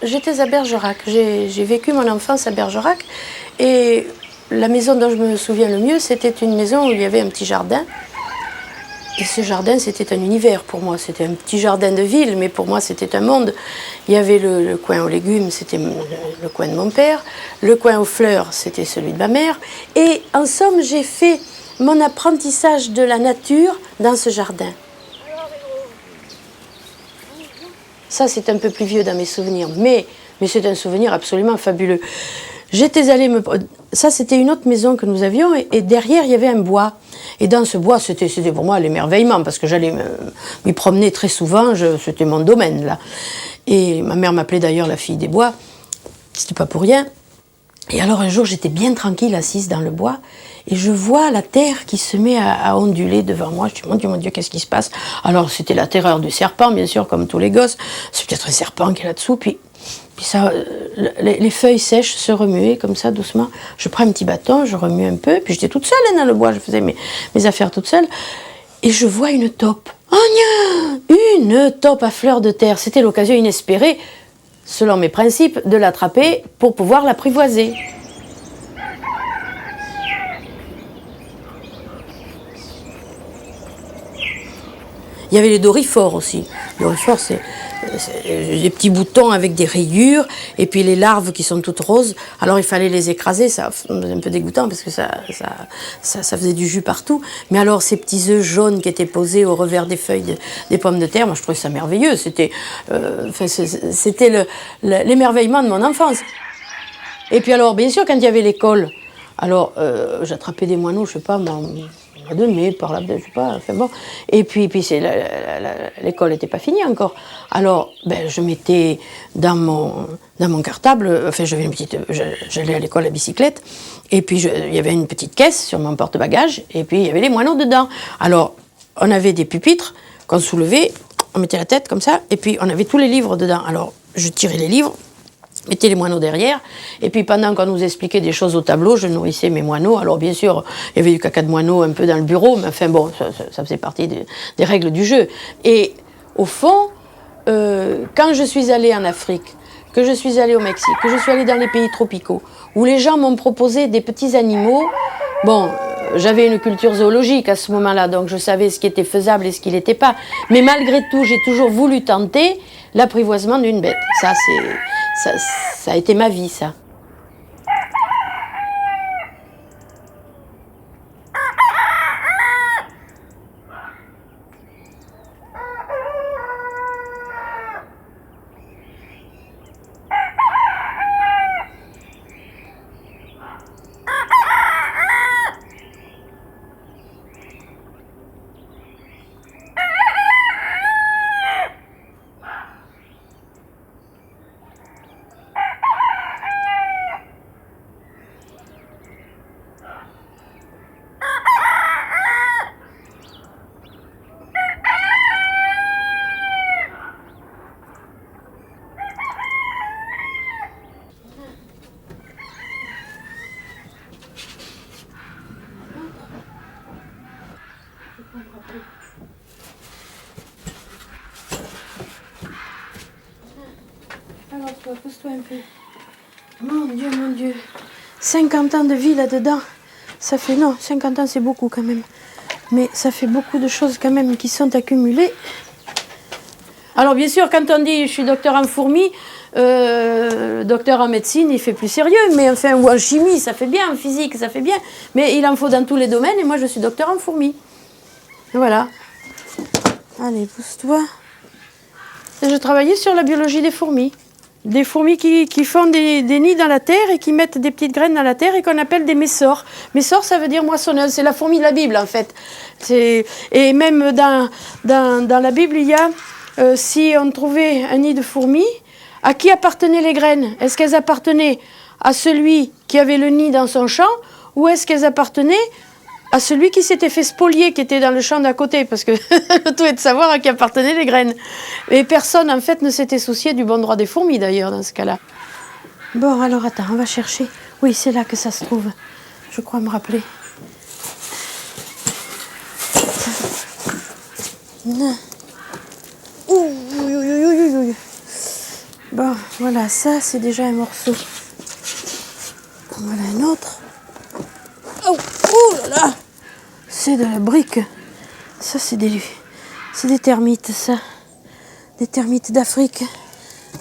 j'étais à Bergerac. J'ai vécu mon enfance à Bergerac. Et la maison dont je me souviens le mieux, c'était une maison où il y avait un petit jardin. Et ce jardin, c'était un univers pour moi. C'était un petit jardin de ville, mais pour moi, c'était un monde. Il y avait le coin aux légumes, c'était le coin de mon père. Le coin aux fleurs, c'était celui de ma mère. Et en somme, j'ai fait mon apprentissage de la nature dans ce jardin. Ça, c'est un peu plus vieux dans mes souvenirs, mais c'est un souvenir absolument fabuleux. J'étais allée Ça, c'était une autre maison que nous avions, et derrière, il y avait un bois. Et dans ce bois, c'était pour moi l'émerveillement, parce que j'allais m'y promener très souvent, c'était mon domaine, là. Et ma mère m'appelait d'ailleurs la fille des bois, c'était pas pour rien. Et alors, un jour, j'étais bien tranquille, assise dans le bois, et je vois la terre qui se met à onduler devant moi. Je dis, mon Dieu, qu'est-ce qui se passe? Alors, c'était la terreur du serpent, bien sûr, comme tous les gosses. C'est peut-être un serpent qui est là-dessous, puis ça, les feuilles sèches se remuaient comme ça, doucement. Je prends un petit bâton, je remue un peu, puis j'étais toute seule dans le bois, je faisais mes affaires toute seule, et je vois une taupe. Oh, nia, une taupe à fleur de terre. C'était l'occasion inespérée, selon mes principes, de l'attraper pour pouvoir l'apprivoiser. Il y avait les dorifores aussi. Les dorifores, c'est des petits boutons avec des rayures, et puis les larves qui sont toutes roses. Alors il fallait les écraser, ça faisait un peu dégoûtant parce que ça faisait du jus partout. Mais alors ces petits œufs jaunes qui étaient posés au revers des feuilles des pommes de terre, moi je trouvais ça merveilleux. C'était l'émerveillement de mon enfance. Et puis alors, bien sûr, quand il y avait l'école, alors j'attrapais des moineaux, je sais pas, de mai, par là, je sais pas, enfin bon. Et puis l'école n'était pas finie encore. Alors, je mettais dans mon cartable, enfin j'allais à l'école à bicyclette, et puis il y avait une petite caisse sur mon porte-bagages, et puis il y avait les moineaux dedans. Alors, on avait des pupitres qu'on soulevait, on mettait la tête comme ça, et puis on avait tous les livres dedans. Alors, je tirais les livres, mettais les moineaux derrière, et puis pendant qu'on nous expliquait des choses au tableau, je nourrissais mes moineaux. Alors bien sûr, il y avait du caca de moineaux un peu dans le bureau, mais enfin bon, ça faisait partie des règles du jeu. Et au fond, quand je suis allée en Afrique, que je suis allée au Mexique, que je suis allée dans les pays tropicaux, où les gens m'ont proposé des petits animaux, bon, j'avais une culture zoologique à ce moment-là, donc je savais ce qui était faisable et ce qui ne l'était pas. Mais malgré tout, j'ai toujours voulu tenter l'apprivoisement d'une bête. Ça a été ma vie, ça. Alors toi, pousse-toi un peu. Mon Dieu. 50 ans de vie là-dedans. Ça fait, non, 50 ans c'est beaucoup quand même. Mais ça fait beaucoup de choses quand même qui sont accumulées. Alors bien sûr, quand on dit je suis docteur en fourmis, docteur en médecine, il fait plus sérieux, mais enfin, ou en chimie, ça fait bien, en physique, ça fait bien. Mais il en faut dans tous les domaines, et moi je suis docteur en fourmis. Voilà. Allez, pousse-toi. Je travaillais sur la biologie des fourmis. Des fourmis qui font des nids dans la terre et qui mettent des petites graines dans la terre et qu'on appelle des messors. Messors, ça veut dire moissonneuse. C'est la fourmi de la Bible, en fait. Et même dans la Bible, il y a, si on trouvait un nid de fourmis, à qui appartenaient les graines? Est-ce qu'elles appartenaient à celui qui avait le nid dans son champ, ou est-ce qu'elles appartenaient à celui qui s'était fait spolier, qui était dans le champ d'à côté, parce que le tout est de savoir à qui appartenaient les graines. Et personne, en fait, ne s'était soucié du bon droit des fourmis, d'ailleurs, dans ce cas-là. Bon, alors, attends, on va chercher. Oui, c'est là que ça se trouve. Je crois me rappeler. Bon, voilà, ça c'est déjà un morceau. Voilà un autre. Oh, oh là là! C'est de la brique. Ça c'est des termites, ça. Des termites d'Afrique.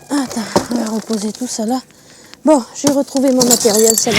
Attends, on va reposer tout ça là. Bon, j'ai retrouvé mon matériel, ça va.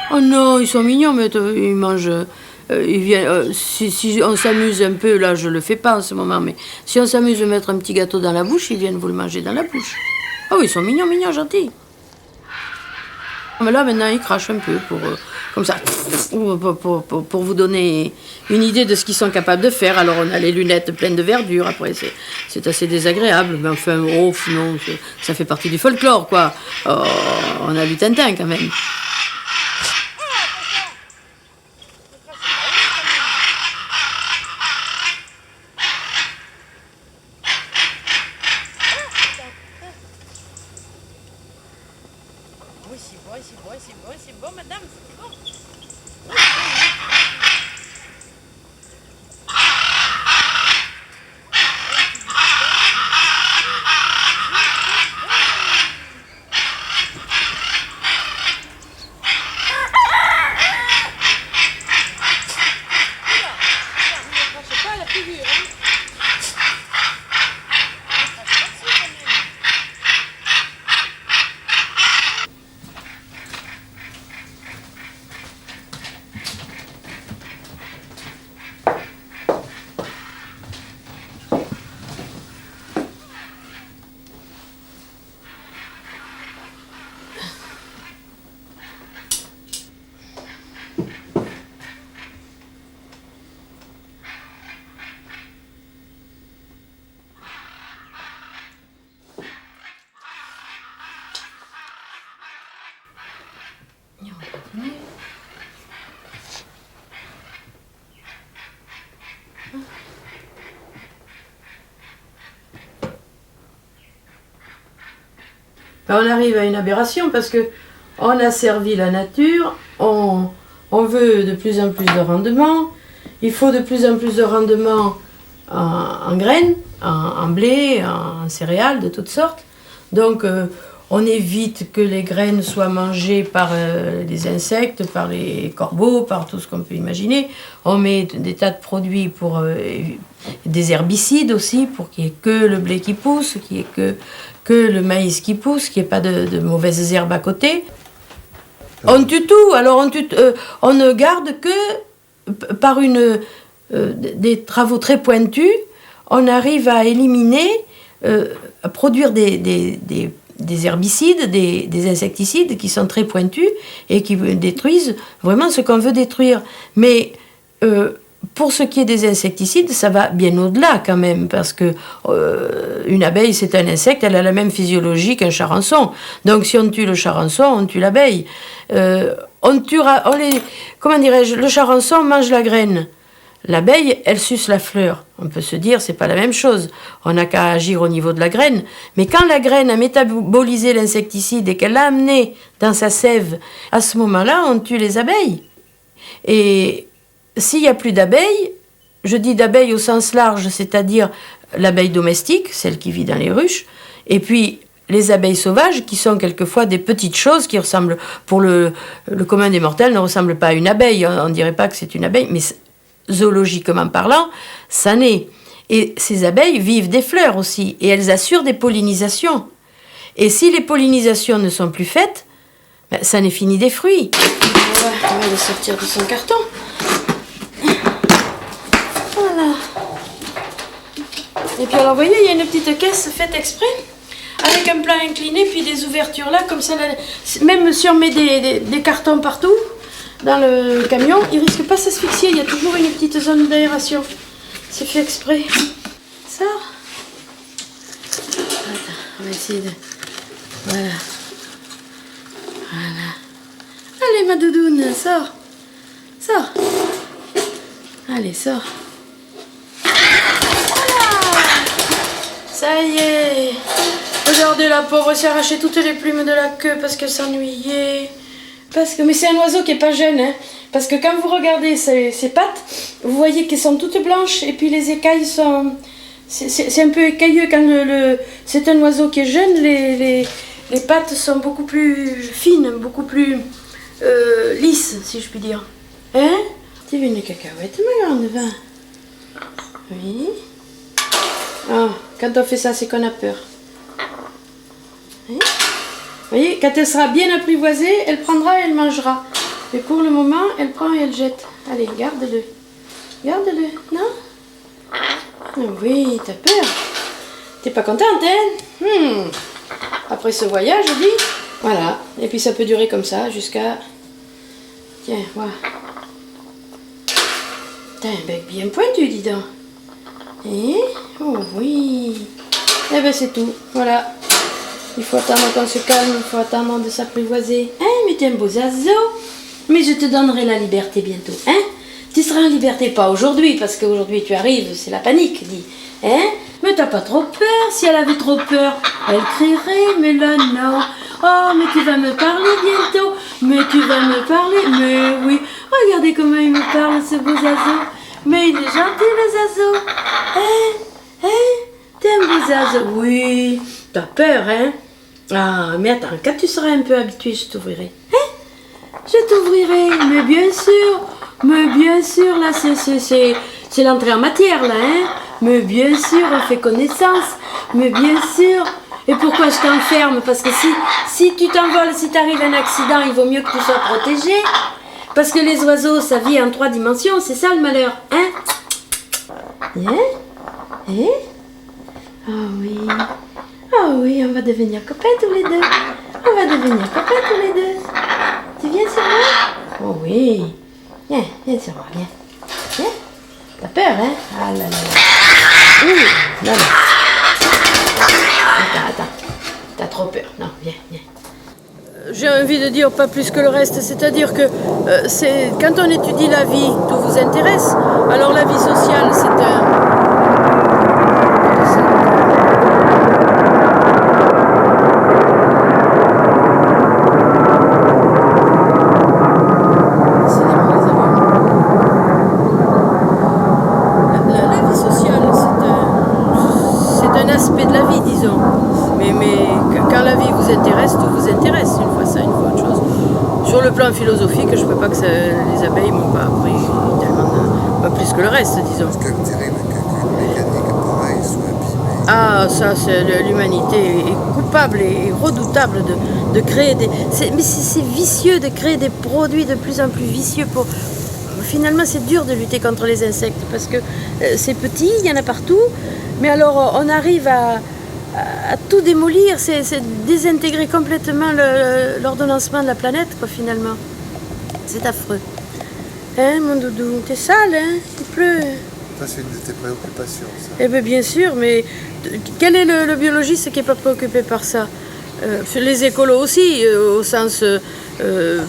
Oh non, ils sont mignons, mais ils mangent. Ils viennent, si on s'amuse un peu, là je le fais pas en ce moment, mais si on s'amuse de mettre un petit gâteau dans la bouche, ils viennent vous le manger dans la bouche. Ah oui, ils sont mignons, mignons, gentils. Mais là maintenant ils crachent un peu comme ça, pour vous donner une idée de ce qu'ils sont capables de faire. Alors on a les lunettes pleines de verdure, après c'est assez désagréable, mais enfin, oh non, ça fait partie du folklore quoi. Oh, on a lu Tintin quand même. Oui, c'est bon, madame, c'est bon. On arrive à une aberration parce que on a servi la nature, on veut de plus en plus de rendement, il faut de plus en plus de rendement en graines, en blé, en céréales de toutes sortes. Donc on évite que les graines soient mangées par les insectes, par les corbeaux, par tout ce qu'on peut imaginer. On met des tas de produits pour des herbicides aussi, pour qu'il n'y ait que le blé qui pousse, qu'il n'y ait que le maïs qui pousse, qu'il n'y ait pas de mauvaises herbes à côté. On tue tout, alors on ne garde que par des travaux très pointus, on arrive à éliminer, à produire des herbicides, des insecticides qui sont très pointus et qui détruisent vraiment ce qu'on veut détruire. Mais pour ce qui est des insecticides, ça va bien au-delà quand même, parce que une abeille, c'est un insecte, elle a la même physiologie qu'un charançon. Donc si on tue le charançon, on tue l'abeille. Comment dirais-je, le charançon mange la graine. L'abeille, elle suce la fleur. On peut se dire, c'est pas la même chose. On n'a qu'à agir au niveau de la graine. Mais quand la graine a métabolisé l'insecticide et qu'elle l'a amené dans sa sève, à ce moment-là, on tue les abeilles. Et s'il n'y a plus d'abeilles, je dis d'abeilles au sens large, c'est-à-dire l'abeille domestique, celle qui vit dans les ruches, et puis les abeilles sauvages, qui sont quelquefois des petites choses qui ressemblent, pour le commun des mortels, ne ressemblent pas à une abeille. On ne dirait pas que c'est une abeille, mais zoologiquement parlant, ça naît. Et ces abeilles vivent des fleurs aussi, et elles assurent des pollinisations. Et si les pollinisations ne sont plus faites, ben, ça n'est fini des fruits. On va le sortir de son carton. Voilà. Et puis alors, vous voyez, il y a une petite caisse faite exprès. avec un plan incliné, puis des ouvertures là, comme ça, là, même si on met des cartons partout dans le camion, il risque pas de s'asphyxier, il y a toujours une petite zone d'aération. C'est fait exprès. Ça. Attends, on va essayer de... Voilà. Voilà. Allez ma doudoune, sors. Sors. Allez, sors. Voilà. Ça y est. Regardez la pauvre, elle s'est arraché toutes les plumes de la queue parce qu'elle s'ennuyait. Mais c'est un oiseau qui est pas jeune, hein. Parce que quand vous regardez ses pattes, vous voyez qu'elles sont toutes blanches et puis les écailles sont... C'est un peu écailleux quand c'est un oiseau qui est jeune, les pattes sont beaucoup plus fines, beaucoup plus lisses, si je puis dire. Hein? Tu veux une cacahuète, ma grande, va? Oui. Oh, quand on fait ça, c'est qu'on a peur. Hein? Vous voyez, quand elle sera bien apprivoisée, elle prendra et elle mangera. Mais pour le moment, elle prend et elle jette. Allez, garde-le. Garde-le, non? Oui, t'as peur. T'es pas contente, hein? Après ce voyage, je dis. Voilà. Et puis ça peut durer comme ça jusqu'à... Tiens, voilà. T'as un bec bien pointu, dis donc. Et... Oh oui. Eh ben c'est tout. Voilà. Il faut attendre qu'on se calme, il faut attendre de s'apprivoiser. Hein, mais t'es un beau zazo. Mais je te donnerai la liberté bientôt, hein? Tu seras en liberté, pas aujourd'hui, parce qu'aujourd'hui tu arrives, c'est la panique, dis. Hein? Mais t'as pas trop peur. Si elle avait trop peur, elle crierait, mais là non. Oh, mais tu vas me parler bientôt. Mais tu vas me parler. Mais oui, regardez comment il me parle, ce beau zazo. Mais il est gentil, le zazo. Hein? Hein? T'es un beau zazo? Oui. T'as peur, hein? Ah, mais attends, quand tu seras un peu habitué, je t'ouvrirai. Hein? Je t'ouvrirai, mais bien sûr, là, c'est l'entrée en matière, là, hein? Mais bien sûr, on fait connaissance, mais bien sûr. Et pourquoi je t'enferme? Parce que si tu t'envoles, si t'arrive un accident, il vaut mieux que tu sois protégé. Parce que les oiseaux, ça vit en 3 dimensions, c'est ça le malheur, hein? Hein? Hein? Oh oui, on va devenir copains tous les deux. On va devenir copains tous les deux. Tu viens sur moi? Oh oui. Viens sur moi, viens. Viens. T'as peur, hein? Ah là là. Non. Attends. T'as trop peur. Non, viens. J'ai envie de dire pas plus que le reste, c'est-à-dire que quand on étudie la vie, tout vous intéresse. Alors la vie sociale, c'est un... philosophique, je ne peux pas que les abeilles m'ont pas appris tellement, pas plus que le reste, disons. Est-ce que vous direz qu'une mécanique pareille soit abîmée? Ah, ça, l'humanité est coupable et redoutable de créer des... Mais c'est vicieux de créer des produits de plus en plus vicieux pour... Finalement, c'est dur de lutter contre les insectes parce que c'est petit, il y en a partout, mais alors on arrive à tout démolir, c'est désintégrer complètement l'ordonnancement de la planète, quoi, finalement. C'est affreux. Hein, mon doudou, t'es sale, hein? Il pleut. Ça, c'est une de tes préoccupations, ça. Eh bien, bien sûr, mais quel est le biologiste qui n'est pas préoccupé par ça? Les écolos aussi, au sens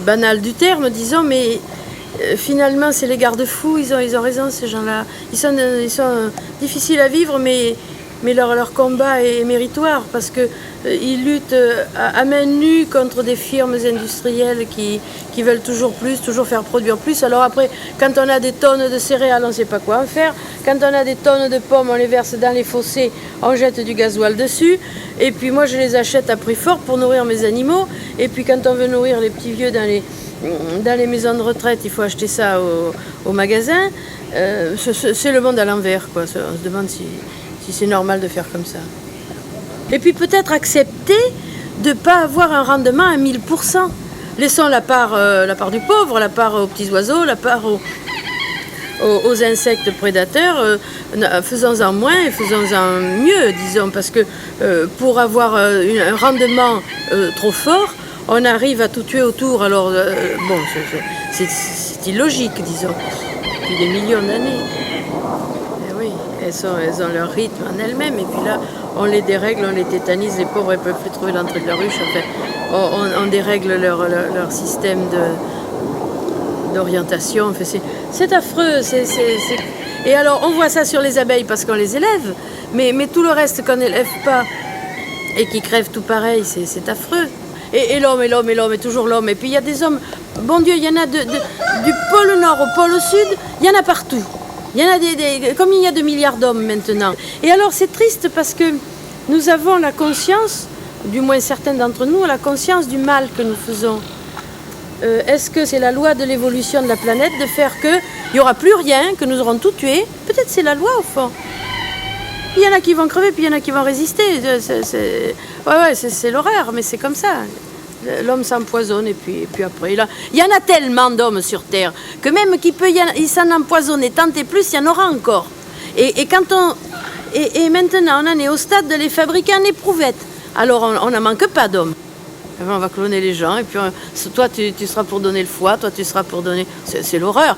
banal du terme, disons, mais finalement, c'est les garde-fous, ils ont raison, ces gens-là. Ils sont difficiles à vivre, mais leur combat est méritoire parce qu'ils luttent à main nue contre des firmes industrielles qui veulent toujours plus, toujours faire produire plus. Alors après, quand on a des tonnes de céréales, on ne sait pas quoi en faire. Quand on a des tonnes de pommes, on les verse dans les fossés, on jette du gasoil dessus. Et puis moi, je les achète à prix fort pour nourrir mes animaux. Et puis quand on veut nourrir les petits vieux dans les maisons de retraite, il faut acheter ça au magasin. C'est le monde à l'envers, quoi. On se demande si c'est normal de faire comme ça. Et puis peut-être accepter de ne pas avoir un rendement à 1000%. Laissons la part du pauvre, la part aux petits oiseaux, la part aux insectes prédateurs, faisons-en moins et faisons-en mieux, disons, parce que pour avoir un rendement trop fort, on arrive à tout tuer autour. Alors, bon, c'est illogique, disons, depuis des millions d'années. Et oui, elles ont leur rythme en elles-mêmes, et puis là, on les dérègle, on les tétanise, les pauvres, elles ne peuvent plus trouver l'entrée de la ruche. Enfin, on dérègle leur système d'orientation. Enfin, c'est affreux. Et alors, on voit ça sur les abeilles parce qu'on les élève, mais tout le reste qu'on n'élève pas et qui crève tout pareil, c'est affreux. Et l'homme, et toujours l'homme. Et puis il y a des hommes, bon Dieu, il y en a du pôle nord au pôle sud, il y en a partout. Il y en a comme il y a 2 milliards d'hommes maintenant. Et alors c'est triste parce que nous avons la conscience, du moins certains d'entre nous, la conscience du mal que nous faisons. Est-ce que c'est la loi de l'évolution de la planète de faire qu'il n'y aura plus rien, que nous aurons tout tué? Peut-être c'est la loi au fond. Il y en a qui vont crever, puis il y en a qui vont résister. C'est l'horreur, mais c'est comme ça. L'homme s'empoisonne et puis après, il y en a tellement d'hommes sur Terre que même il s'en empoisonner tant et plus, il y en aura encore. Et maintenant, on en est au stade de les fabriquer en éprouvettes. Alors, on n'en manque pas d'hommes. On va cloner les gens, et puis toi tu seras pour donner le foie, toi tu seras pour donner... C'est l'horreur.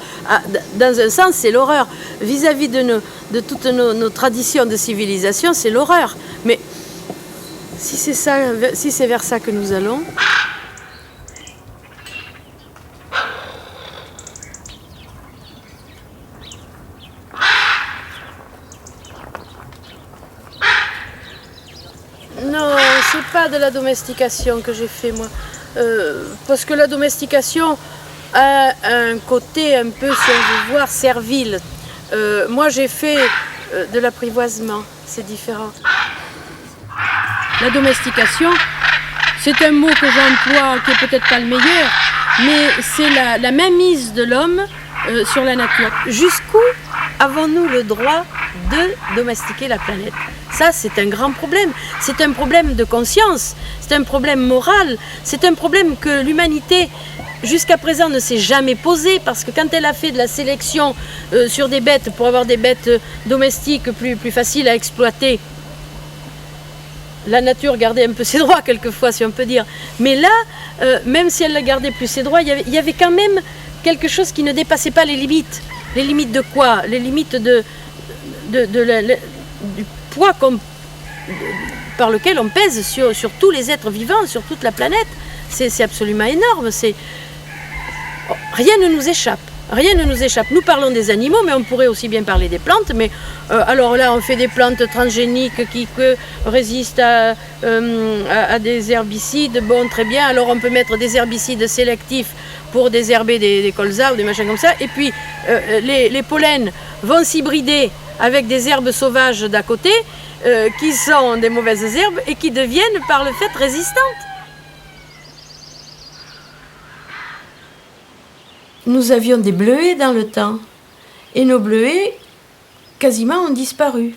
Dans un sens, c'est l'horreur. Vis-à-vis de toutes nos traditions de civilisation, c'est l'horreur. Mais si c'est vers ça que nous allons... Non, c'est pas de la domestication que j'ai fait, moi. Parce que la domestication a un côté un peu, si on veut voir, servile. Moi, j'ai fait de l'apprivoisement, c'est différent. La domestication, c'est un mot que j'emploie qui est peut-être pas le meilleur, mais c'est la mainmise de l'homme sur la nature. Jusqu'où avons-nous le droit de domestiquer la planète? Ça, c'est un grand problème. C'est un problème de conscience, c'est un problème moral, c'est un problème que l'humanité, jusqu'à présent, ne s'est jamais posé, parce que quand elle a fait de la sélection sur des bêtes, pour avoir des bêtes domestiques plus faciles à exploiter, la nature gardait un peu ses droits, quelquefois, si on peut dire. Mais là, même si elle gardait plus ses droits, il y avait quand même quelque chose qui ne dépassait pas les limites. Les limites de quoi? Les limites du poids par lequel on pèse sur tous les êtres vivants, sur toute la planète. C'est absolument énorme. Rien ne nous échappe. Rien ne nous échappe. Nous parlons des animaux, mais on pourrait aussi bien parler des plantes. Mais alors là, on fait des plantes transgéniques qui résistent à des herbicides. Bon, très bien. Alors on peut mettre des herbicides sélectifs pour désherber des colzas ou des machins comme ça. Et puis les pollens vont s'hybrider avec des herbes sauvages d'à côté, qui sont des mauvaises herbes et qui deviennent par le fait résistantes. Nous avions des bleuets dans le temps, et nos bleuets quasiment ont disparu.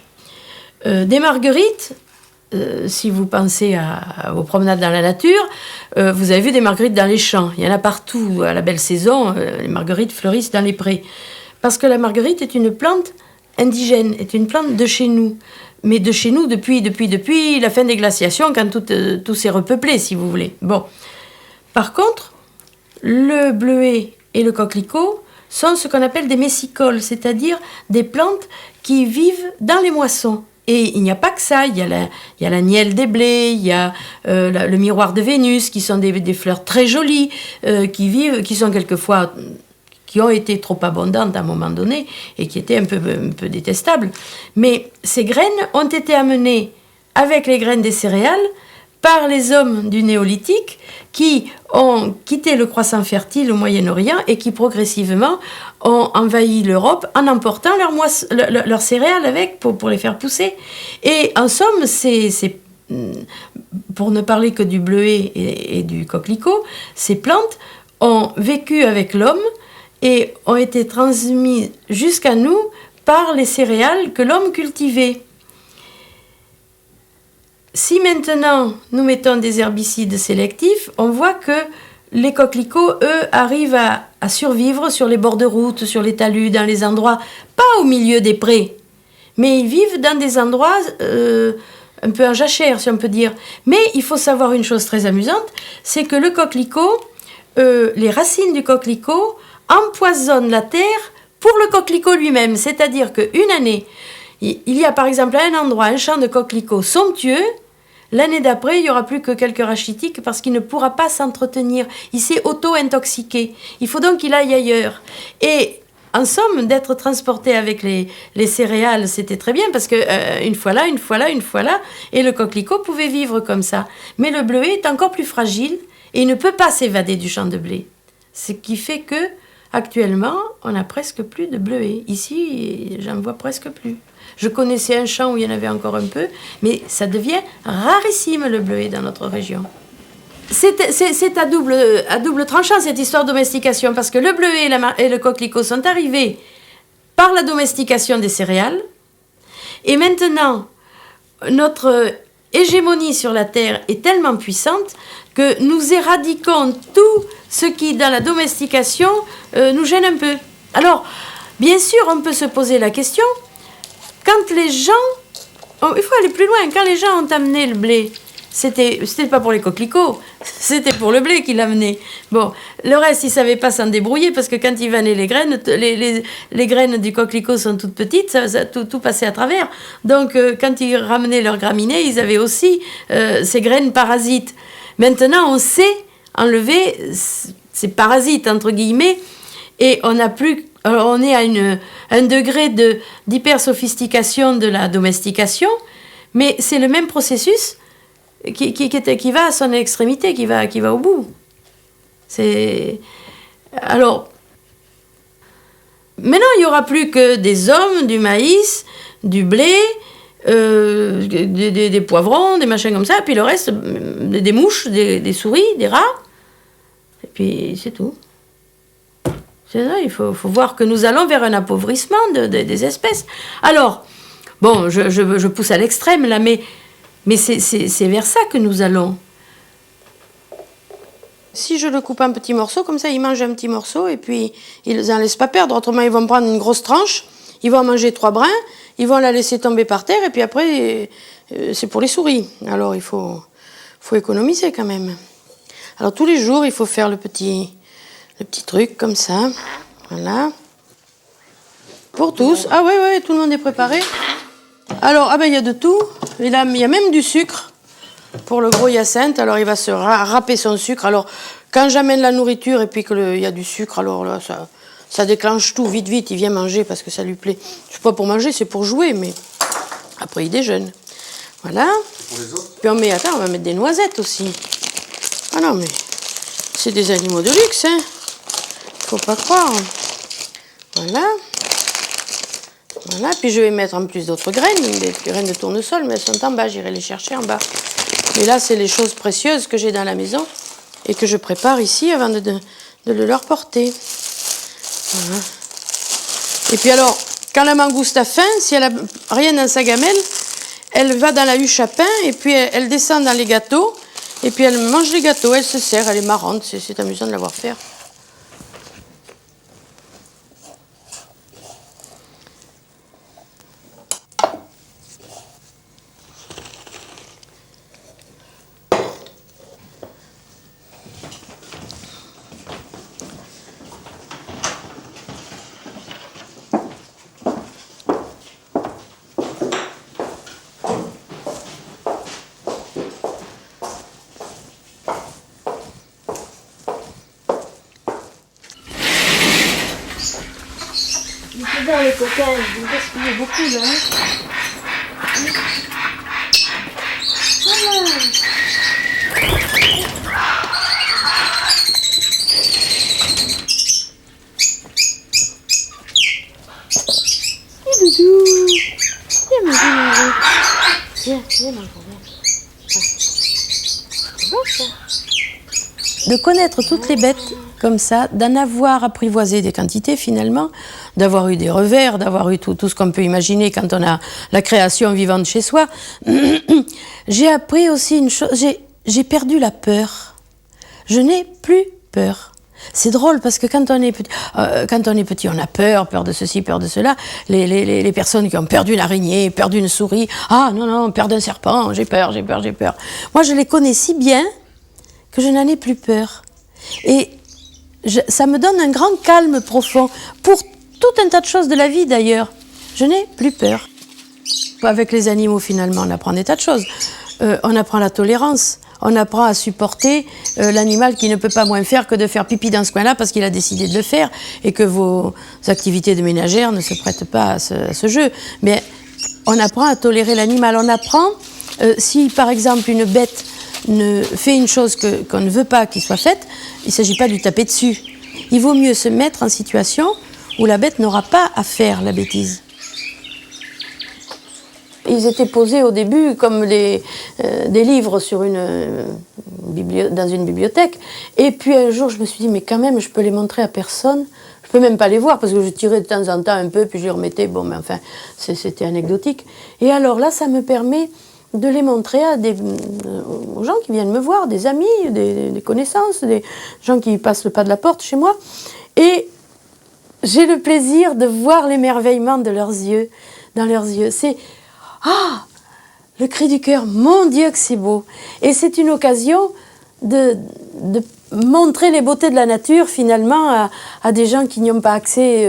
Des marguerites, si vous pensez aux promenades dans la nature, vous avez vu des marguerites dans les champs. Il y en a partout, à la belle saison, les marguerites fleurissent dans les prés. Parce que la marguerite est une plante indigène, est une plante de chez nous. Mais de chez nous depuis la fin des glaciations, quand tout s'est repeuplé, si vous voulez. Bon. Par contre, le bleuet et le coquelicot sont ce qu'on appelle des messicoles, c'est-à-dire des plantes qui vivent dans les moissons. Et il n'y a pas que ça, il y a la nielle des blés, il y a le miroir de Vénus, qui sont des fleurs très jolies, qui sont quelquefois... qui ont été trop abondantes à un moment donné et qui étaient un peu détestables. Mais ces graines ont été amenées avec les graines des céréales par les hommes du néolithique qui ont quitté le croissant fertile au Moyen-Orient et qui progressivement ont envahi l'Europe en emportant leurs céréales avec pour les faire pousser. Et en somme, pour ne parler que du bleuet et du coquelicot, ces plantes ont vécu avec l'homme et ont été transmises jusqu'à nous par les céréales que l'homme cultivait. Si maintenant nous mettons des herbicides sélectifs, on voit que les coquelicots, eux, arrivent à survivre sur les bords de route, sur les talus, dans les endroits, pas au milieu des prés, mais ils vivent dans des endroits un peu en jachère, si on peut dire. Mais il faut savoir une chose très amusante, c'est que le coquelicot, les racines du coquelicot empoisonnent la terre pour le coquelicot lui-même. C'est-à-dire qu'une année, il y a par exemple à un endroit un champ de coquelicots somptueux. L'année d'après, il n'y aura plus que quelques rachitiques parce qu'il ne pourra pas s'entretenir. Il s'est auto-intoxiqué. Il faut donc qu'il aille ailleurs. Et en somme, d'être transporté avec les céréales, c'était très bien parce que une fois là, une fois là, une fois là, et le coquelicot pouvait vivre comme ça. Mais le bleuet est encore plus fragile et il ne peut pas s'évader du champ de blé. Ce qui fait que actuellement, on n'a presque plus de bleuets. Ici, j'en vois presque plus. Je connaissais un champ où il y en avait encore un peu, mais ça devient rarissime le bleuet dans notre région. C'est à double tranchant cette histoire de domestication, parce que le bleuet et le coquelicot sont arrivés par la domestication des céréales, et maintenant, notre hégémonie sur la terre est tellement puissante que nous éradiquons tout ce qui, dans la domestication, nous gêne un peu. Alors, bien sûr, on peut se poser la question, quand les gens... il faut aller plus loin. Quand les gens ont amené le blé, c'était pas pour les coquelicots, c'était pour le blé qu'ils l'amenaient. Bon, le reste, ils ne savaient pas s'en débrouiller parce que quand ils vannaient les graines, les graines du coquelicot sont toutes petites, tout passait à travers. Donc, quand ils ramenaient leurs graminées, ils avaient aussi ces graines parasites. Maintenant, on sait enlever ces parasites, entre guillemets, et on n'a plus... Alors, on est à un degré d'hyper-sophistication de la domestication, mais c'est le même processus qui va à son extrémité, qui va au bout. Alors, maintenant, il n'y aura plus que des hommes, du maïs, du blé, des poivrons, des machins comme ça, puis le reste, des mouches, des souris, des rats, et puis c'est tout. C'est ça, il faut voir que nous allons vers un appauvrissement des espèces. Alors, bon, je pousse à l'extrême là, mais c'est vers ça que nous allons. Si je le coupe en petits morceaux, comme ça, ils mangent un petit morceau et puis ils n'en laissent pas perdre. Autrement, ils vont prendre une grosse tranche, ils vont en manger 3 brins, ils vont la laisser tomber par terre et puis après, c'est pour les souris. Alors, il faut économiser quand même. Alors, tous les jours, il faut faire le petit truc comme ça, voilà. Pour tous. Ah ouais, tout le monde est préparé. Alors, il y a de tout. Il y a même du sucre pour le gros Hyacinthe. Alors, il va se râper son sucre. Alors, quand j'amène la nourriture et puis qu'il y a du sucre, alors là, ça déclenche tout vite. Il vient manger parce que ça lui plaît. C'est pas pour manger, c'est pour jouer, mais après, il déjeune. Voilà. Pour les autres. Puis on va mettre des noisettes aussi. Ah non, mais c'est des animaux de luxe, hein. Faut pas croire. Voilà. Voilà. Puis je vais mettre en plus d'autres graines, des graines de tournesol, mais elles sont en bas, j'irai les chercher en bas. Mais là, c'est les choses précieuses que j'ai dans la maison et que je prépare ici avant de le leur porter. Voilà. Et puis alors, quand la mangouste a faim, si elle a rien dans sa gamelle, elle va dans la huche à pain et puis elle descend dans les gâteaux et puis elle mange les gâteaux, elle se sert, elle est marrante, c'est amusant de la voir faire. Dans les coquins, il me gaspille beaucoup là. Voilà. Et doudou. Viens manger. Viens manger. C'est bon ça. De connaître toutes les bêtes comme ça, d'en avoir apprivoisé des quantités finalement, d'avoir eu des revers, d'avoir eu tout ce qu'on peut imaginer quand on a la création vivante chez soi. J'ai appris aussi une chose, j'ai perdu la peur. Je n'ai plus peur. C'est drôle parce que quand on est petit, on a peur de ceci, peur de cela. Les personnes qui ont peur d'une araignée, peur d'une souris, ah non, peur d'un serpent, j'ai peur. Moi, je les connais si bien que je n'en ai plus peur. Et ça me donne un grand calme profond pour tout un tas de choses de la vie d'ailleurs. Je n'ai plus peur. Avec les animaux, finalement, on apprend des tas de choses. On apprend la tolérance. On apprend à supporter l'animal qui ne peut pas moins faire que de faire pipi dans ce coin-là parce qu'il a décidé de le faire et que vos activités de ménagère ne se prêtent pas à ce jeu. Mais on apprend à tolérer l'animal. On apprend, si par exemple une bête fait une chose qu'on ne veut pas qu'il soit faite, il ne s'agit pas de lui taper dessus. Il vaut mieux se mettre en situation où la bête n'aura pas à faire la bêtise. Ils étaient posés au début comme des livres dans une bibliothèque. Et puis un jour, je me suis dit, mais quand même, je peux les montrer à personne. Je peux même pas les voir parce que je tirais de temps en temps un peu, puis je les remettais. Bon, mais enfin, c'était anecdotique. Et alors là, ça me permet de les montrer aux gens qui viennent me voir, des amis, des connaissances, des gens qui passent le pas de la porte chez moi. Et j'ai le plaisir de voir l'émerveillement de leurs yeux, dans leurs yeux. C'est ah, le cri du cœur, mon Dieu que c'est beau. Et c'est une occasion de montrer les beautés de la nature finalement à des gens qui n'y ont pas accès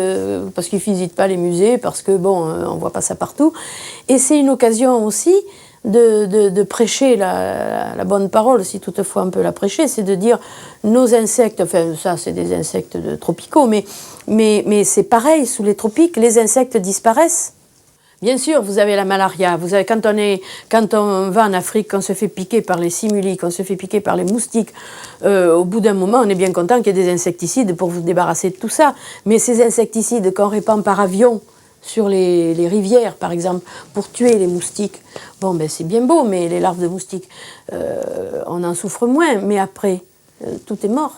parce qu'ils ne visitent pas les musées, parce que bon, on ne voit pas ça partout. Et c'est une occasion aussi de prêcher la bonne parole, si toutefois on peut la prêcher, c'est de dire nos insectes, enfin ça c'est des insectes tropicaux, mais c'est pareil, sous les tropiques, les insectes disparaissent. Bien sûr, vous avez la malaria. Vous avez, quand on va en Afrique, qu'on se fait piquer par les simulies, qu'on se fait piquer par les moustiques, au bout d'un moment, on est bien content qu'il y ait des insecticides pour vous débarrasser de tout ça. Mais ces insecticides qu'on répand par avion sur les rivières, par exemple, pour tuer les moustiques, bon, ben c'est bien beau, mais les larves de moustiques, on en souffre moins. Mais après, tout est mort.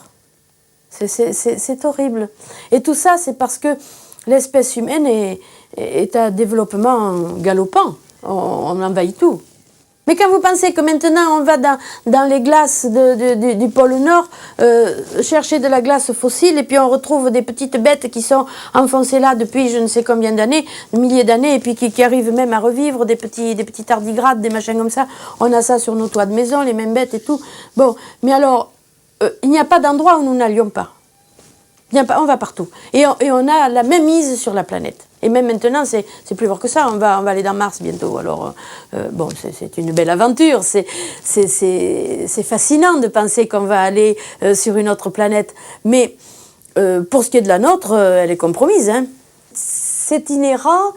C'est horrible. Et tout ça, c'est parce que l'espèce humaine est à développement galopant. On envahit tout. Mais quand vous pensez que maintenant on va dans les glaces du pôle Nord chercher de la glace fossile et puis on retrouve des petites bêtes qui sont enfoncées là depuis je ne sais combien d'années, milliers d'années, et puis qui arrivent même à revivre, des petits tardigrades, des machins comme ça. On a ça sur nos toits de maison, les mêmes bêtes et tout. Bon, mais alors, il n'y a pas d'endroit où nous n'allions pas. On va partout. Et on a la même mise sur la planète. Et même maintenant, c'est plus fort que ça. On va aller dans Mars bientôt. Alors, bon, c'est une belle aventure. C'est fascinant de penser qu'on va aller sur une autre planète. Mais pour ce qui est de la nôtre, elle est compromise. Hein. C'est inhérent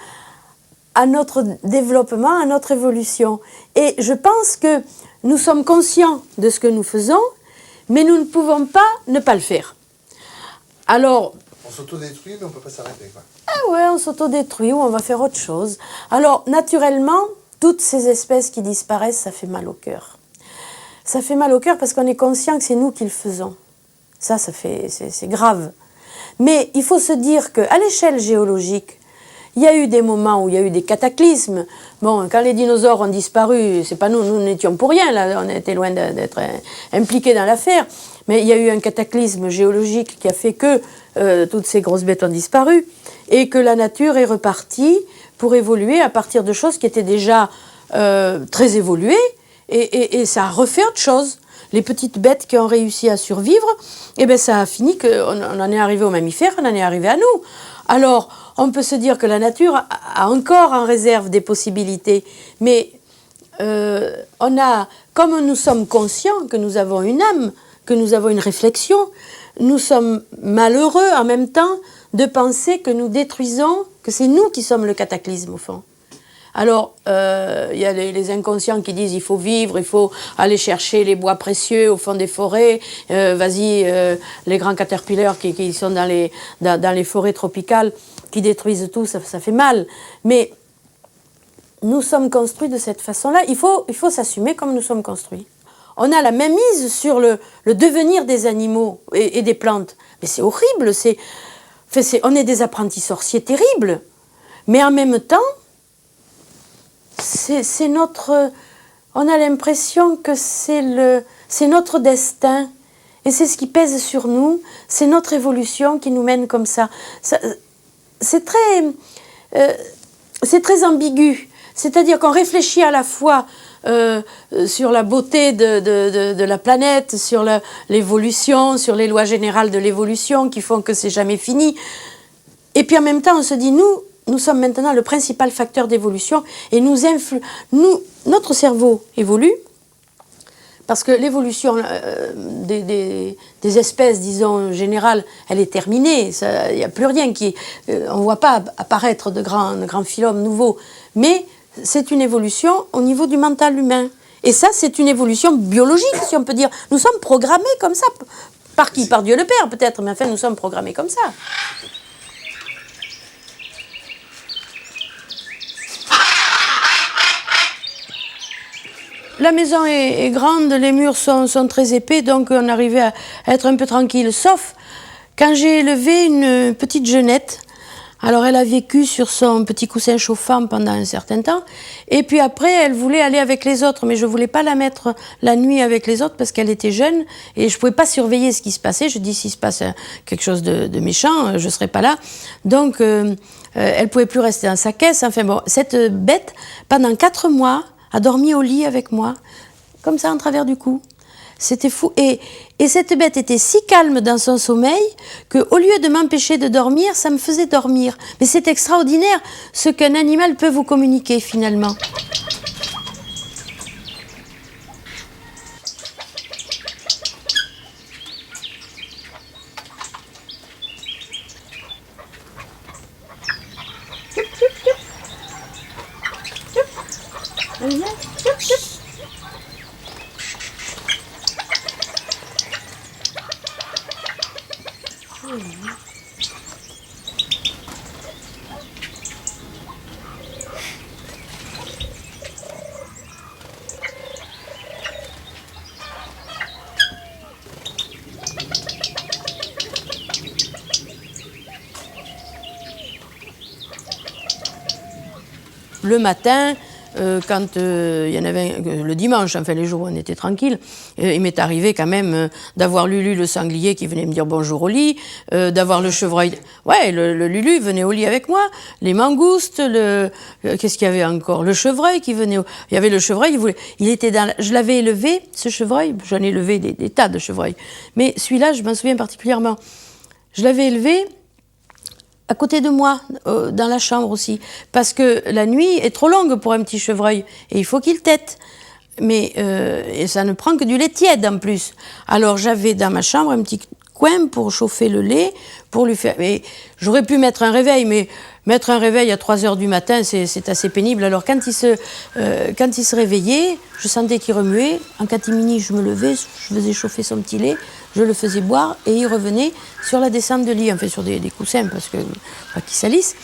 à notre développement, à notre évolution. Et je pense que nous sommes conscients de ce que nous faisons, mais nous ne pouvons pas ne pas le faire. Alors, on s'autodétruit, mais on ne peut pas s'arrêter, quoi. Ah ouais, on s'autodétruit ou on va faire autre chose. Alors, naturellement, toutes ces espèces qui disparaissent, ça fait mal au cœur. Ça fait mal au cœur parce qu'on est conscient que c'est nous qui le faisons. C'est grave. Mais il faut se dire qu'à l'échelle géologique, il y a eu des moments où il y a eu des cataclysmes. Bon, quand les dinosaures ont disparu, c'est pas nous n'étions pour rien, là, on était loin d'être impliqués dans l'affaire. Mais il y a eu un cataclysme géologique qui a fait que toutes ces grosses bêtes ont disparu et que la nature est repartie pour évoluer à partir de choses qui étaient déjà très évoluées et ça a refait autre chose. Les petites bêtes qui ont réussi à survivre, eh ben ça a fini qu'on en est arrivé aux mammifères, on en est arrivé à nous. Alors, on peut se dire que la nature a encore en réserve des possibilités, mais comme nous sommes conscients que nous avons une âme, que nous avons une réflexion, nous sommes malheureux en même temps de penser que nous détruisons, que c'est nous qui sommes le cataclysme au fond. Alors, il y a les inconscients qui disent il faut vivre, il faut aller chercher les bois précieux au fond des forêts, vas-y, les grands caterpillars qui sont dans les forêts tropicales, qui détruisent tout, ça fait mal. Mais nous sommes construits de cette façon-là, il faut s'assumer comme nous sommes construits. On a la même mise sur le devenir des animaux et des plantes. Mais c'est horrible, on est des apprentis sorciers terribles. Mais en même temps, on a l'impression que c'est notre destin Et c'est ce qui pèse sur nous, c'est notre évolution qui nous mène comme ça. C'est très ambigu. C'est-à-dire qu'on réfléchit à la fois sur la beauté de la planète, sur l'évolution, sur les lois générales de l'évolution qui font que c'est jamais fini. Et puis en même temps, on se dit, nous sommes maintenant le principal facteur d'évolution et notre cerveau évolue parce que l'évolution des espèces, disons, générales, elle est terminée. Il n'y a plus rien on ne voit pas apparaître de grands phylums nouveaux. Mais c'est une évolution au niveau du mental humain. Et ça, c'est une évolution biologique, si on peut dire. Nous sommes programmés comme ça. Par qui? Par Dieu le Père, peut-être, mais enfin, nous sommes programmés comme ça. La maison est grande, les murs sont très épais, donc on arrivait à être un peu tranquille. Sauf quand j'ai élevé une petite jeunette. Alors elle a vécu sur son petit coussin chauffant pendant un certain temps, et puis après elle voulait aller avec les autres, mais je voulais pas la mettre la nuit avec les autres parce qu'elle était jeune et je pouvais pas surveiller ce qui se passait. Je dis, s'il se passe quelque chose de méchant, je serai pas là. Donc elle pouvait plus rester dans sa caisse. Enfin bon, cette bête pendant 4 mois a dormi au lit avec moi, comme ça en travers du cou. C'était fou. Et cette bête était si calme dans son sommeil qu'au lieu de m'empêcher de dormir, ça me faisait dormir. Mais c'est extraordinaire ce qu'un animal peut vous communiquer finalement. Allez, viens. Le matin, quand il y en avait le dimanche, enfin les jours où on était tranquille, il m'est arrivé quand même d'avoir Lulu le sanglier qui venait me dire bonjour au lit, d'avoir le chevreuil. Ouais, le Lulu venait au lit avec moi, les mangoustes, qu'est-ce qu'il y avait encore? Le chevreuil qui venait. Il y avait le chevreuil, il était je l'avais élevé, ce chevreuil, j'en ai élevé des tas de chevreuils, mais celui-là, je m'en souviens particulièrement. Je l'avais élevé à côté de moi, dans la chambre aussi, parce que la nuit est trop longue pour un petit chevreuil, et il faut qu'il tète. Mais et ça ne prend que du lait tiède en plus. Alors j'avais dans ma chambre un petit coin pour chauffer le lait, pour lui faire... Et j'aurais pu mettre un réveil, mais mettre un réveil à 3h du matin, c'est assez pénible. Alors quand il se réveillait, je sentais qu'il remuait. En catimini, je me levais, je faisais chauffer son petit lait, je le faisais boire, et il revenait sur la descente de lit, enfin sur des coussins, parce que pas qu'il salisse.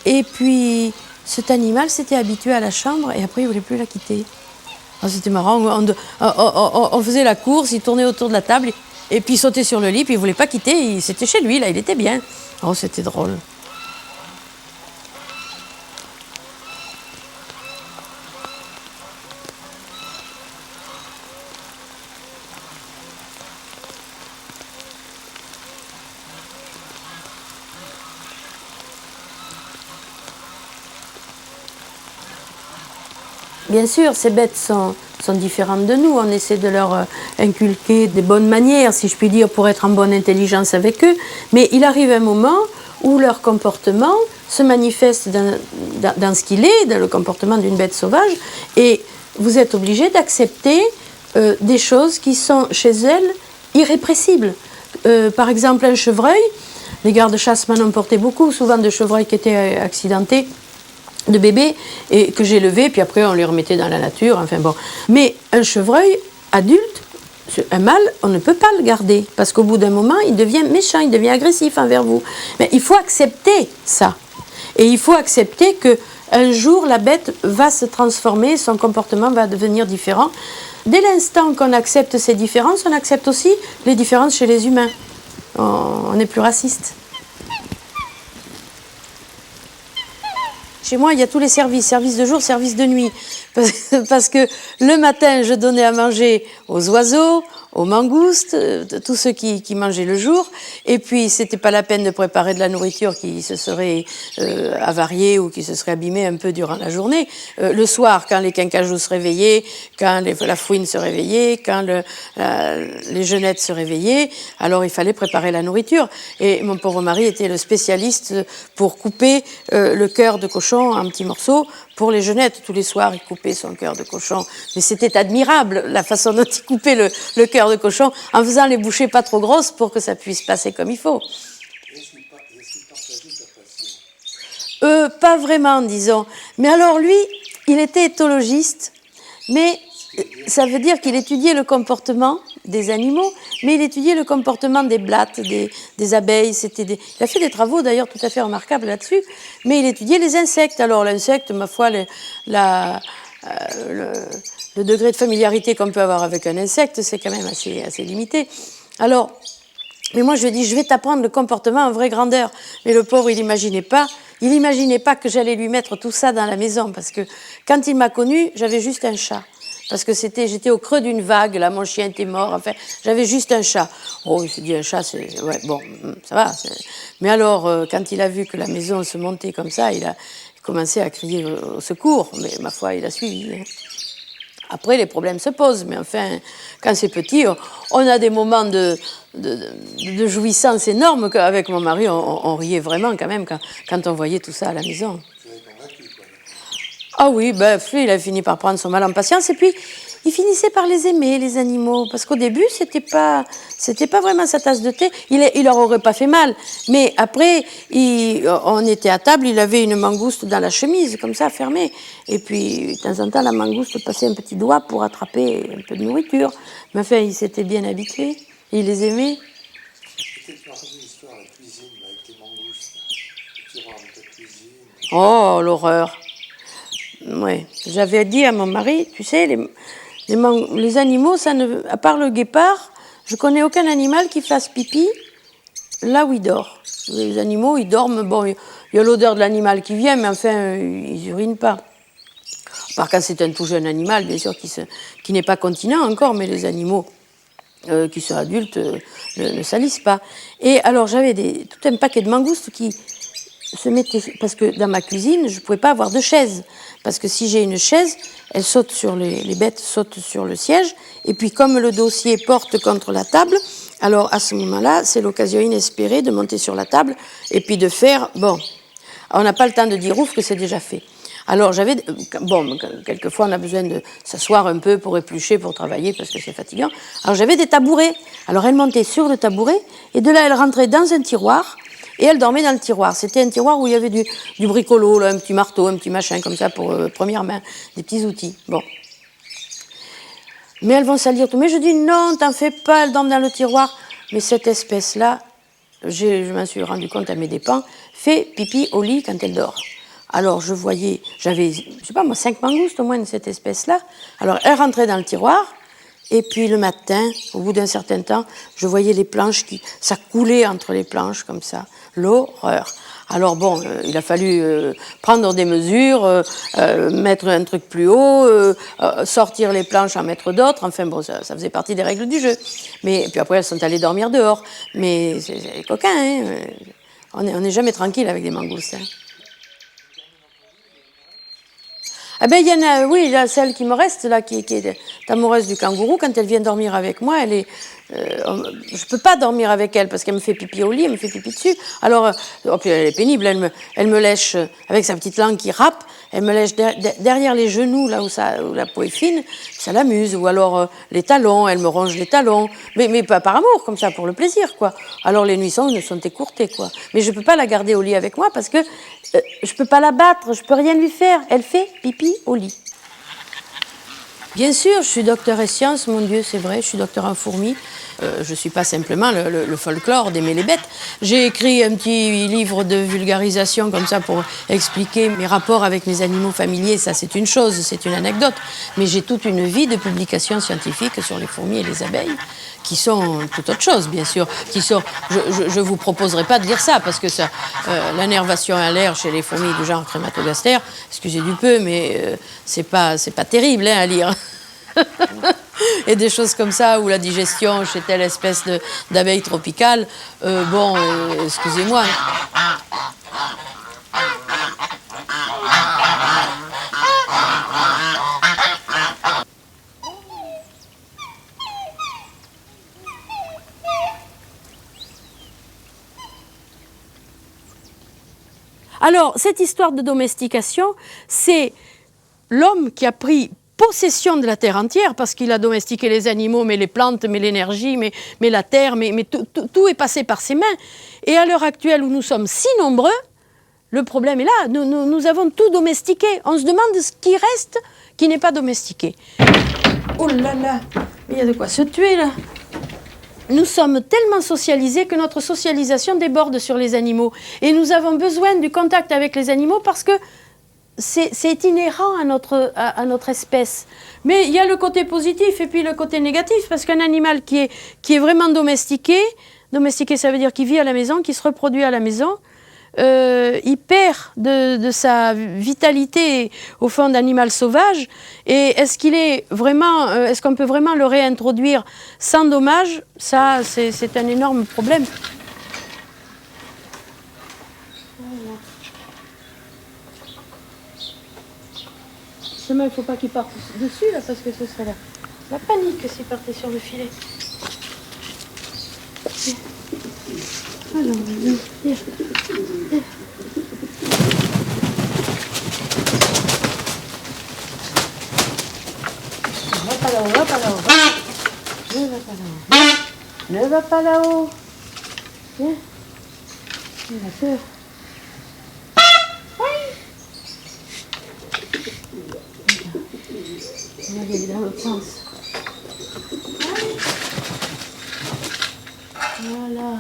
Et puis cet animal s'était habitué à la chambre, et après il ne voulait plus la quitter. C'était marrant, on faisait la course, il tournait autour de la table, et puis il sautait sur le lit, puis il ne voulait pas quitter, c'était chez lui, là, il était bien. Oh, c'était drôle. Bien sûr, ces bêtes sont différentes de nous. On essaie de leur inculquer des bonnes manières, si je puis dire, pour être en bonne intelligence avec eux. Mais il arrive un moment où leur comportement se manifeste dans ce qu'il est, dans le comportement d'une bête sauvage. Et vous êtes obligé d'accepter des choses qui sont chez elles irrépressibles. Par exemple, un chevreuil. Les gardes-chasse m'en ont porté beaucoup, souvent de chevreuils qui étaient accidentés, de bébés, et que j'ai levés, puis après on les remettait dans la nature, enfin bon. Mais un chevreuil adulte, un mâle, on ne peut pas le garder, parce qu'au bout d'un moment, il devient méchant, il devient agressif envers vous. Mais il faut accepter ça. Et il faut accepter qu'un jour, la bête va se transformer, son comportement va devenir différent. Dès l'instant qu'on accepte ces différences, on accepte aussi les différences chez les humains. On n'est plus raciste. Chez moi, il y a tous les services de jour, services de nuit. Parce que le matin, je donnais à manger aux oiseaux, aux mangoustes, tous ceux qui mangeaient le jour. Et puis, c'était pas la peine de préparer de la nourriture qui se serait avariée ou qui se serait abîmée un peu durant la journée. Le soir, quand les quincajous se réveillaient, quand la fouine se réveillait, quand les genettes se réveillaient, alors il fallait préparer la nourriture. Et mon pauvre mari était le spécialiste pour couper le cœur de cochon en petits morceaux pour les genettes. Tous les soirs, il coupait son cœur de cochon. Mais c'était admirable, la façon dont il coupait le cœur de cochon, en faisant les bouchées pas trop grosses pour que ça puisse passer comme il faut. Est-ce qu'il partageait sa passion? Pas vraiment, disons. Mais alors lui, il était éthologiste, mais ça veut dire qu'il étudiait le comportement des animaux, mais il étudiait le comportement des blattes, des abeilles. Il a fait des travaux d'ailleurs tout à fait remarquables là-dessus, mais il étudiait les insectes. Alors l'insecte, ma foi, le degré de familiarité qu'on peut avoir avec un insecte, c'est quand même assez limité. Alors, mais moi je lui ai dit, je vais t'apprendre le comportement en vraie grandeur. Mais le pauvre, il n'imaginait pas que j'allais lui mettre tout ça dans la maison, parce que quand il m'a connue, j'avais juste un chat. Parce que j'étais au creux d'une vague, là, mon chien était mort, enfin, j'avais juste un chat. Oh, il s'est dit, un chat, ouais, bon, ça va. Mais alors, quand il a vu que la maison se montait comme ça, il a commencé à crier au secours. Mais ma foi, il a suivi. Hein. Après, les problèmes se posent, mais enfin, quand c'est petit, on a des moments de jouissance énormes qu'avec mon mari, on riait vraiment quand même quand on voyait tout ça à la maison. Ah oui, ben, il a fini par prendre son mal en patience et puis il finissait par les aimer, les animaux, parce qu'au début, c'était pas vraiment sa tasse de thé. Il leur aurait pas fait mal, mais après, on était à table, il avait une mangouste dans la chemise, comme ça, fermée, et puis de temps en temps, la mangouste passait un petit doigt pour attraper un peu de nourriture. Mais enfin, il s'était bien habitué, il les aimait. Peut-être tu as raconté l'histoire de la cuisine avec tes mangoustes, le tiroir de ta cuisine. Oh, l'horreur. Oui, j'avais dit à mon mari, tu sais, les animaux, à part le guépard, je connais aucun animal qui fasse pipi là où il dort. Les animaux, ils dorment, bon, il y a l'odeur de l'animal qui vient, mais enfin, ils urinent pas. Par quand c'est un tout jeune animal, bien sûr, qui n'est pas continent encore, mais les animaux qui sont adultes ne salissent pas. Et alors, j'avais tout un paquet de mangoustes qui se mettaient, parce que dans ma cuisine, je ne pouvais pas avoir de chaise. Parce que si j'ai une chaise, les bêtes sautent sur le siège, et puis comme le dossier porte contre la table, alors à ce moment-là, c'est l'occasion inespérée de monter sur la table, et puis de faire, bon, on n'a pas le temps de dire ouf que c'est déjà fait. Alors quelquefois on a besoin de s'asseoir un peu pour éplucher, pour travailler, parce que c'est fatigant. Alors j'avais des tabourets, alors elle montait sur le tabouret, et de là elle rentrait dans un tiroir, et elle dormait dans le tiroir. C'était un tiroir où il y avait du bricolo, là, un petit marteau, un petit machin comme ça pour première main, des petits outils. Bon. Mais elles vont salir tout. Mais je dis non, t'en fais pas, elles dorment dans le tiroir. Mais cette espèce-là, je m'en suis rendu compte à mes dépens, fait pipi au lit quand elle dort. Alors je voyais, j'avais, je sais pas moi, 5 mangoustes au moins de cette espèce-là. Alors elle rentrait dans le tiroir. Et puis le matin, au bout d'un certain temps, je voyais les planches ça coulait entre les planches comme ça. L'horreur. Alors bon, il a fallu prendre des mesures, mettre un truc plus haut, sortir les planches, en mettre d'autres. Enfin bon, ça faisait partie des règles du jeu. Mais puis après, elles sont allées dormir dehors. Mais c'est coquin, hein. On n'est jamais tranquille avec des mangoustes. Hein. Ah ben, il y en a, oui, il y a celle qui me reste, là, qui est amoureuse du kangourou. Quand elle vient dormir avec moi, je peux pas dormir avec elle parce qu'elle me fait pipi au lit, elle me fait pipi dessus. Alors, puis elle est pénible, elle me lèche avec sa petite langue qui râpe, elle me lèche derrière les genoux, là où la peau est fine, ça l'amuse. Ou alors les talons, elle me ronge les talons, mais pas par amour, comme ça, pour le plaisir, quoi. Alors les nuits sont écourtées, quoi. Mais je peux pas la garder au lit avec moi parce que je peux pas la battre, je peux rien lui faire. Elle fait pipi au lit. Bien sûr, je suis docteur en sciences, mon Dieu, c'est vrai, je suis docteur en fourmis. Je ne suis pas simplement le folklore d'aimer les bêtes. J'ai écrit un petit livre de vulgarisation comme ça pour expliquer mes rapports avec mes animaux familiers. Ça, c'est une chose, c'est une anecdote. Mais j'ai toute une vie de publications scientifiques sur les fourmis et les abeilles qui sont tout autre chose, bien sûr. Je vous proposerai pas de lire ça parce que l'énervation à l'air chez les fourmis du genre Crématogaster, excusez du peu, mais c'est pas terrible hein, à lire. et des choses comme ça, ou la digestion chez telle espèce d'abeille tropicale. Excusez-moi. Alors, cette histoire de domestication, c'est l'homme qui a pris possession de la terre entière, parce qu'il a domestiqué les animaux, mais les plantes, mais l'énergie, mais la terre, mais tout est passé par ses mains. Et à l'heure actuelle où nous sommes si nombreux, le problème est là. Nous avons tout domestiqué. On se demande ce qui reste qui n'est pas domestiqué. Oh là là, il y a de quoi se tuer là. Nous sommes tellement socialisés que notre socialisation déborde sur les animaux. Et nous avons besoin du contact avec les animaux parce que c'est inhérent à notre espèce. Mais il y a le côté positif et puis le côté négatif, parce qu'un animal qui est vraiment domestiqué, ça veut dire qu'il vit à la maison, qu'il se reproduit à la maison, il perd de sa vitalité au fond d'animal sauvage. Et est-ce qu'on peut vraiment le réintroduire sans dommage? Ça, c'est un énorme problème. Seulement, il ne faut pas qu'il parte dessus, là, parce que ce serait la panique s'il partait sur le filet. Alors, viens. Ne va pas là-haut, va pas là-haut. Ne va pas là-haut. Ne va pas là-haut. Viens. Il a peur. On va aller dans l'autre sens. Voilà.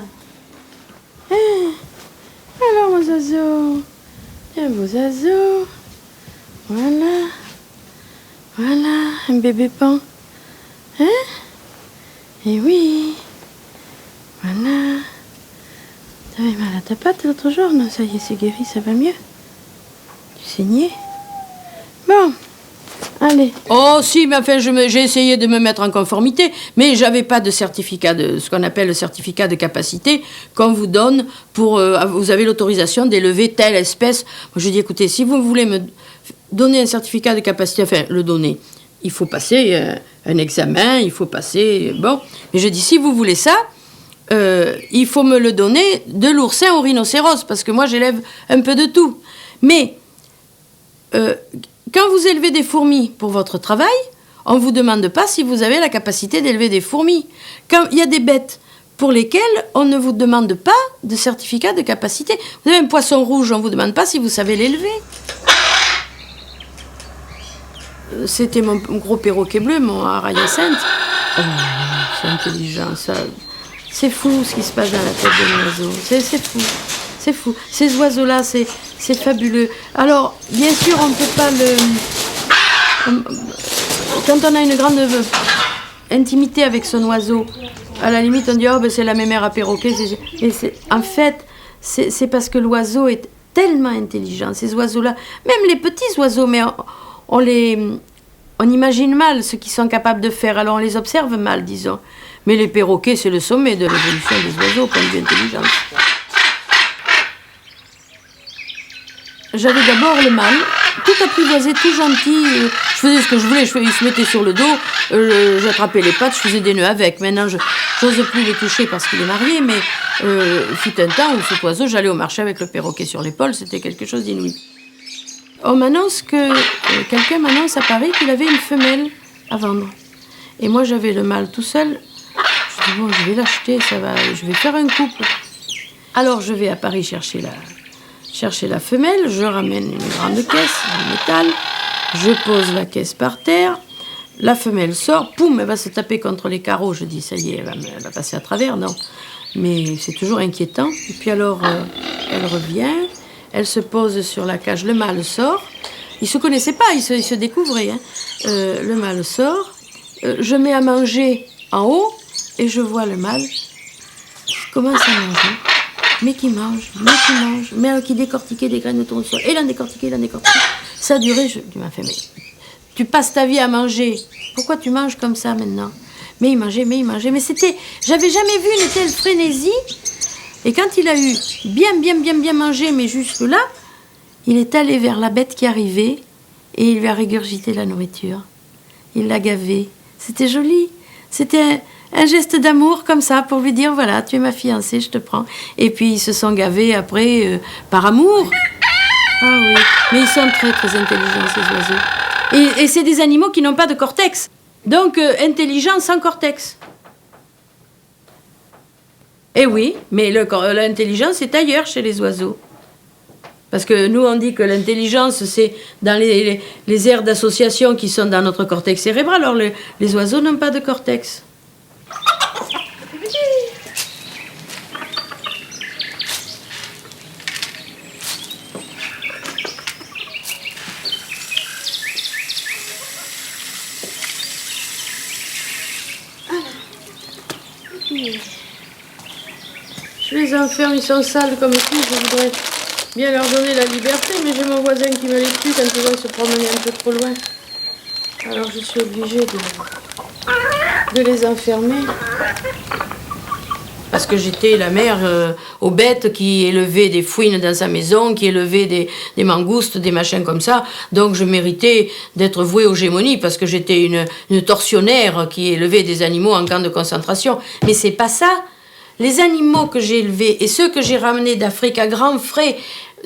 Alors, mon oiseau. Tiens, vos oiseaux. Voilà. Voilà, un bébé pan. Hein? Eh oui. Voilà. T'avais mal à ta patte l'autre jour? Non, ça y est, c'est guéri, ça va mieux. Tu saignais? Bon. Allez. Oh si, mais enfin, j'ai essayé de me mettre en conformité, mais j'avais pas de certificat ce qu'on appelle le certificat de capacité qu'on vous donne pour, vous avez l'autorisation d'élever telle espèce. Moi, je dis, écoutez, si vous voulez me donner un certificat de capacité, enfin, le donner, il faut passer un examen, il faut passer, bon. Mais je dis, si vous voulez ça, il faut me le donner de l'oursin au rhinocéros, parce que moi, j'élève un peu de tout. Mais quand vous élevez des fourmis pour votre travail, on ne vous demande pas si vous avez la capacité d'élever des fourmis. Quand il y a des bêtes pour lesquelles on ne vous demande pas de certificat de capacité. Vous avez un poisson rouge, on ne vous demande pas si vous savez l'élever. C'était mon gros perroquet bleu, mon Arayacinthe. Oh, c'est intelligent, ça. C'est fou ce qui se passe dans la tête de l'oiseau. C'est fou. C'est fou. Ces oiseaux-là, c'est fabuleux. Alors, bien sûr, on ne peut pas quand on a une grande intimité avec son oiseau, à la limite, on dit « Oh, ben, c'est la mémère à perroquet. » En fait, c'est parce que l'oiseau est tellement intelligent. Ces oiseaux-là, même les petits oiseaux, mais on imagine mal ce qu'ils sont capables de faire. Alors, on les observe mal, disons. Mais les perroquets, c'est le sommet de l'évolution des oiseaux au point de vue intelligence. J'avais d'abord le mâle, tout apprivoisé, tout gentil. Je faisais ce que je voulais. Il se mettait sur le dos, j'attrapais les pattes, je faisais des nœuds avec. Maintenant, je n'ose plus les toucher parce qu'il est marié, mais fut un temps où cet oiseau, j'allais au marché avec le perroquet sur l'épaule, c'était quelque chose d'inouï. On m'annonce quelqu'un m'annonce à Paris qu'il avait une femelle à vendre. Et moi, j'avais le mâle tout seul. Je dis, bon, je vais l'acheter, ça va, je vais faire un couple. Alors, je vais à Paris chercher la femelle, je ramène une grande caisse en métal, je pose la caisse par terre, la femelle sort, poum, elle va se taper contre les carreaux. Je dis, ça y est, elle va passer à travers, non. Mais c'est toujours inquiétant. Et puis alors, elle revient, elle se pose sur la cage, le mâle sort. Ils ne se connaissaient pas, ils se découvraient. Hein. Le mâle sort, je mets à manger en haut, et je vois le mâle qui commence à manger. Mais qui mange, mais qui décortiquait des graines de tournesol. Et il en décortiquait. Ça a duré, je m'en fais, mais tu passes ta vie à manger. Pourquoi tu manges comme ça maintenant? Mais il mangeait. Mais j'avais jamais vu une telle frénésie. Et quand il a eu bien mangé, mais jusque là, il est allé vers la bête qui arrivait et il lui a régurgité la nourriture. Il l'a gavé. C'était joli. C'était un geste d'amour comme ça pour lui dire, voilà, tu es ma fiancée, je te prends. Et puis ils se sont gavés après par amour. Ah oui, mais ils sont très intelligents ces oiseaux. Et c'est des animaux qui n'ont pas de cortex. Donc intelligents sans cortex. Eh oui, mais l'intelligence est ailleurs chez les oiseaux. Parce que nous, on dit que l'intelligence, c'est dans les aires d'association qui sont dans notre cortex cérébral. Alors, les oiseaux n'ont pas de cortex. Je les enferme, ils sont sales comme tout. Je voudrais bien leur donner la liberté, mais j'ai mon voisin qui me les tue quand ils vont se promener un peu trop loin. Alors je suis obligée de les enfermer. Parce que j'étais la mère aux bêtes qui élevait des fouines dans sa maison, qui élevait des mangoustes, des machins comme ça. Donc je méritais d'être vouée aux gémonies parce que j'étais une tortionnaire qui élevait des animaux en camp de concentration. Mais c'est pas ça. Les animaux que j'ai élevés et ceux que j'ai ramenés d'Afrique à grands frais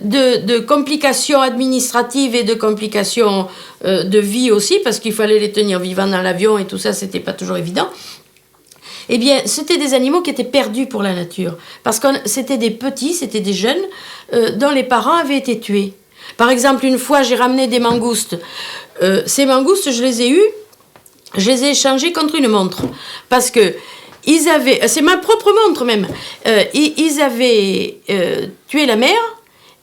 de complications administratives et de complications de vie aussi, parce qu'il fallait les tenir vivants dans l'avion et tout ça, c'était pas toujours évident. Eh bien, c'était des animaux qui étaient perdus pour la nature. Parce que c'était des petits, c'était des jeunes, dont les parents avaient été tués. Par exemple, une fois, j'ai ramené des mangoustes. Ces mangoustes, je les ai échangés contre une montre. Parce que ils avaient... C'est ma propre montre, même. Ils avaient tué la mère,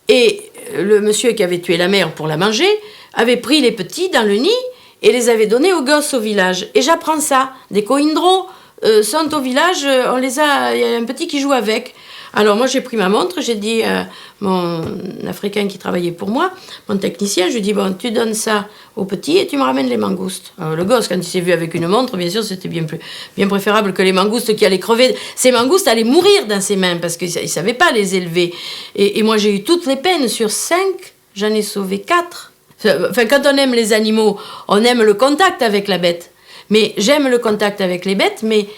et le monsieur qui avait tué la mère pour la manger avait pris les petits dans le nid et les avait donnés aux gosses au village. Et j'apprends ça. Des coindros sont au village, il y a un petit qui joue avec. Alors moi j'ai pris ma montre, j'ai dit à mon Africain qui travaillait pour moi, mon technicien, je lui ai dit, bon, tu donnes ça au petit et tu me ramènes les mangoustes. Alors le gosse, quand il s'est vu avec une montre, bien sûr c'était bien préférable que les mangoustes qui allaient crever. Ces mangoustes allaient mourir dans ses mains parce qu'ils ne savaient pas les élever. Et moi j'ai eu toutes les peines, sur 5, j'en ai sauvé 4. Enfin, quand on aime les animaux, on aime le contact avec la bête. Mais j'aime le contact avec les bêtes, mais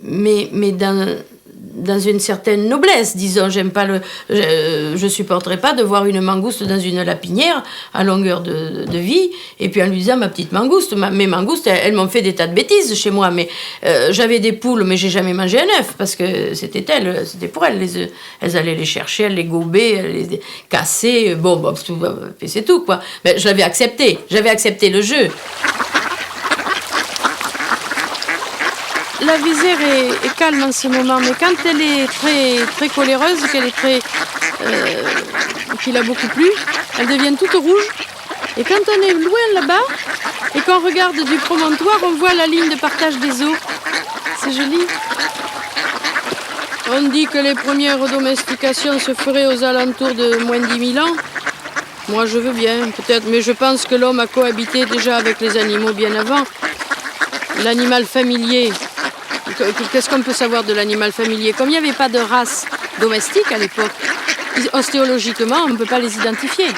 dans une certaine noblesse, disons. Je supporterais pas de voir une mangouste dans une lapinière à longueur de vie, et puis en lui disant, ma petite mangouste, mes mangoustes, elles m'ont fait des tas de bêtises chez moi, mais j'avais des poules, mais j'ai jamais mangé un œuf, parce que c'était pour elles, les œufs. Elles allaient les chercher, elles les gobaient, elles les cassaient, bon, c'est tout, quoi. Mais j'avais accepté le jeu. La visère est calme en ce moment, mais quand elle est très coléreuse, qu'elle est qu'il a beaucoup plu, elle devient toute rouge. Et quand on est loin là-bas et qu'on regarde du promontoire, on voit la ligne de partage des eaux. C'est joli. On dit que les premières domestications se feraient aux alentours de moins de 10 000 ans. Moi, je veux bien, peut-être, mais je pense que l'homme a cohabité déjà avec les animaux bien avant. L'animal familier. Qu'est-ce qu'on peut savoir de l'animal familier? Comme il n'y avait pas de race domestique à l'époque, ostéologiquement, on ne peut pas les identifier.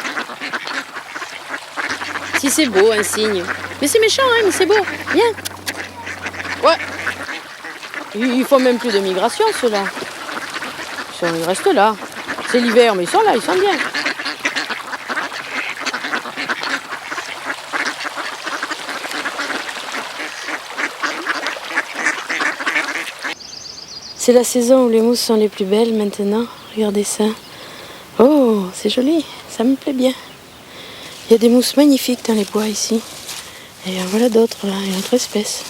Si c'est beau, un cygne. Mais c'est méchant, hein, mais c'est beau. Viens. Ouais. Ils font même plus de migration, ceux-là. Ils restent là. C'est l'hiver, mais ils sont là, ils sont bien. C'est la saison où les mousses sont les plus belles maintenant. Regardez ça. Oh, c'est joli. Ça me plaît bien. Il y a des mousses magnifiques dans les bois ici. Et voilà d'autres, là, une autre espèce.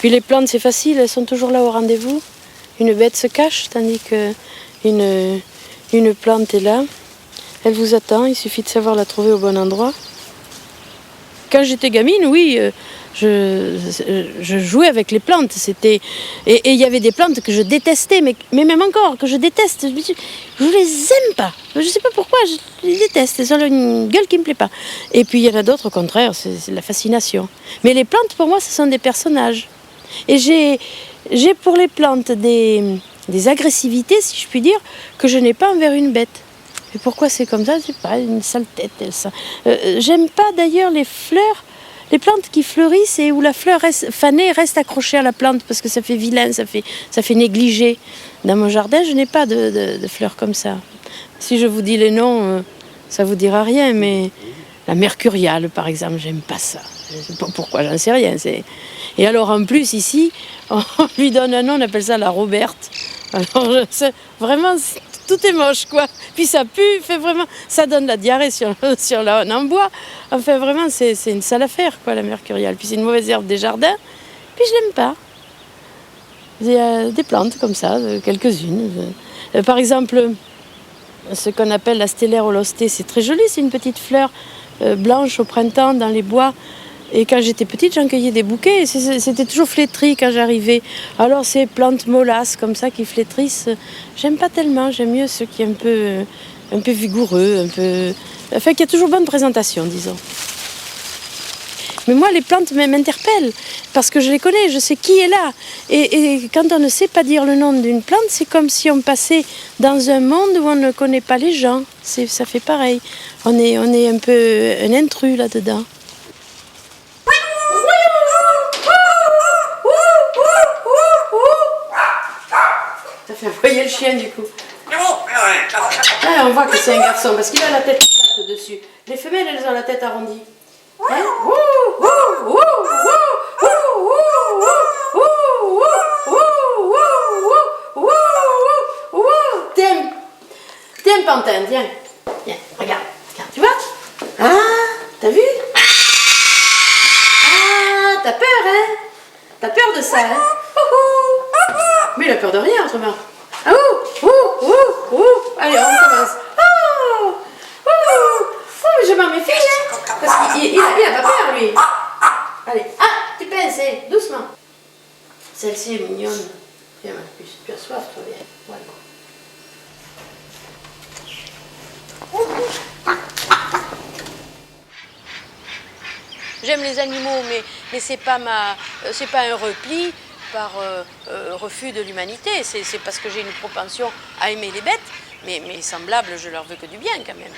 Puis les plantes, c'est facile, elles sont toujours là au rendez-vous. Une bête se cache, tandis que une plante est là. Elle vous attend, il suffit de savoir la trouver au bon endroit. Quand j'étais gamine, oui, Je jouais avec les plantes. Et il y avait des plantes que je détestais, mais même encore, que je déteste. Je ne les aime pas. Je ne sais pas pourquoi, je les déteste. Elles ont une gueule qui ne me plaît pas. Et puis il y en a d'autres, au contraire, c'est de la fascination. Mais les plantes, pour moi, ce sont des personnages. Et j'ai pour les plantes des agressivités, si je puis dire, que je n'ai pas envers une bête. Et pourquoi c'est comme ça? C'est pas une sale tête. J'aime pas d'ailleurs les fleurs, les plantes qui fleurissent et où la fleur fanée reste accrochée à la plante parce que ça fait vilain, ça fait négliger. Dans mon jardin, je n'ai pas de fleurs comme ça. Si je vous dis les noms, ça vous dira rien, mais la mercuriale, par exemple, j'aime pas ça. Je sais pas pourquoi, j'en sais rien. Et alors en plus ici, on lui donne un nom, on appelle ça la Roberte. Alors vraiment, tout est moche, quoi. Puis ça pue, ça donne la diarrhée si on en boit. Enfin vraiment, c'est une sale affaire, quoi, la mercuriale. Puis c'est une mauvaise herbe des jardins. Puis je l'aime pas. Il y a des plantes comme ça, quelques-unes. Par exemple, ce qu'on appelle la stellaire holostée, c'est très joli, c'est une petite fleur blanche au printemps dans les bois. Et quand j'étais petite, j'en cueillais des bouquets et c'était toujours flétri quand j'arrivais. Alors ces plantes molasses comme ça qui flétrissent, j'aime pas tellement, j'aime mieux ceux qui sont un peu vigoureux, enfin qui a toujours bonne présentation, disons. Mais moi, les plantes m'interpellent parce que je les connais, je sais qui est là. Et quand on ne sait pas dire le nom d'une plante, c'est comme si on passait dans un monde où on ne connaît pas les gens. Ça fait pareil. On est un peu un intrus là-dedans. Ça fait aboyer le chien du coup. Ah, on voit que c'est un garçon parce qu'il a la tête plate dessus. Les femelles, elles ont la tête arrondie. Hein? Tiens, pantin, tiens. Viens, regarde, tu vois? Ah, t'as vu? Ah, t'as peur, hein? T'as peur de ça, hein? Mais il a peur de rien, autrement. Ah, allez, on recommence. Je m'en méfie, hein? Parce qu'il a pas peur, lui. Allez, tu pinces, doucement. Celle-ci est mignonne. Viens, ma puce, tu as soif, toi, viens. Voilà. J'aime les animaux, mais c'est pas un repli par refus de l'humanité. C'est parce que j'ai une propension à aimer les bêtes, mais semblables, je leur veux que du bien quand même.